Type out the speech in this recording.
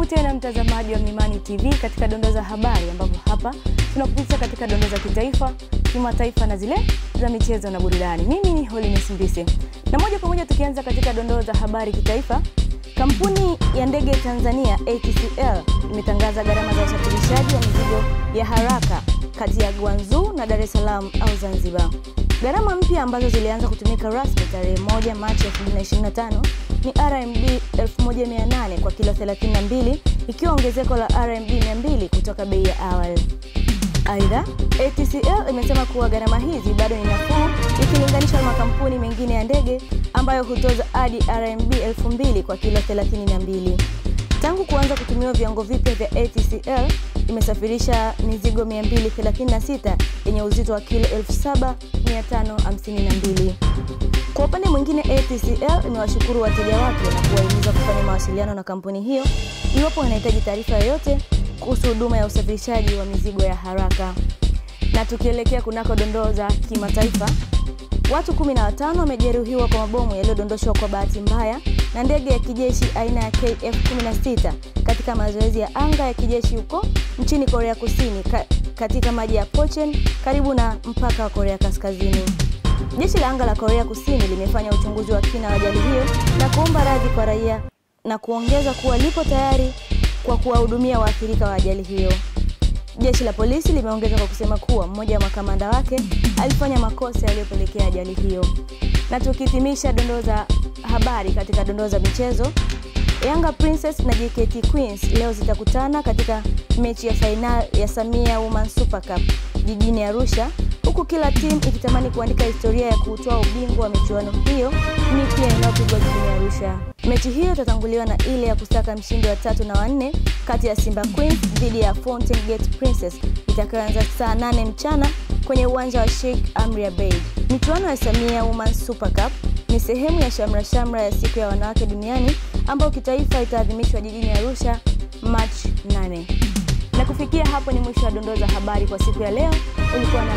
tena mtazamaji wa Mlimani TV katika dondoo za habari, ambapo hapa tunakupitia katika dondoo za kitaifa, kimataifa na zile za michezo na burudani. Mimi ni Holiness Mbise. Na moja kwa moja tukianza katika dondoo za habari kitaifa, kampuni ya ndege Tanzania ATCL imetangaza gharama za usafirishaji wa mizigo ya haraka kati ya Guangzhou na Dar es Salaam au Zanzibar. Gharama mpya ambazo zilianza kutumika rasmi tarehe 1 Machi 2025 ni RMB 1800 kwa kilo 32, ikiwa ongezeko la RMB 200 kutoka bei ya awali. Aidha, ATCL imesema kuwa gharama hizi bado ni nafuu ikilinganishwa na makampuni mengine ya ndege ambayo hutoza hadi RMB 2000 kwa kilo 32. Tangu kuanza kutumiwa viwango vipya vya ATCL, imesafirisha mizigo 236 yenye uzito wa kilo 7552. Kwa upande mwingine, ATCL imewashukuru wateja wake na kuwahimiza kufanya mawasiliano na kampuni hiyo iwapo wanahitaji taarifa yoyote kuhusu huduma ya usafirishaji wa mizigo ya haraka. Na tukielekea kunako dondoo za kimataifa, watu 15 wamejeruhiwa kwa mabomu yaliyodondoshwa kwa bahati mbaya na ndege ya kijeshi aina ya KF-16 katika mazoezi ya anga ya kijeshi huko nchini Korea Kusini katika maji ya Pocheon karibu na mpaka wa Korea Kaskazini. Jeshi la anga la Korea Kusini limefanya uchunguzi wa kina wa ajali hiyo na kuomba radhi kwa raia na kuongeza kuwa lipo tayari kwa kuwahudumia waathirika wa ajali hiyo. Jeshi la polisi limeongeza kwa kusema kuwa mmoja wa makamanda wake alifanya makosa yaliyopelekea ajali hiyo. Na tukihitimisha dondoo za habari katika dondoo za michezo, Yanga Princess na JKT Queens leo zitakutana katika mechi ya final ya Samia Women Super Cup jijini Arusha, huku kila timu ikitamani kuandika historia ya kutoa ubingwa wa michuano hiyo mipya inayopigwa jijini Arusha. Mechi hiyo itatanguliwa na ile ya kusaka mshindi wa 3 na 4 kati ya Simba Queens dhidi ya Fountain Gate Princess itakayoanza saa 8 mchana kwenye uwanja wa Sheikh Amri Abeid. Michuano ya Samia Women Super Cup ni sehemu ya shamra ya siku ya wanawake duniani ambayo kitaifa itaadhimishwa jijini Arusha Machi 8. Na kufikia hapo ni mwisho wa dondoo za habari kwa siku ya leo. Ulikuwa na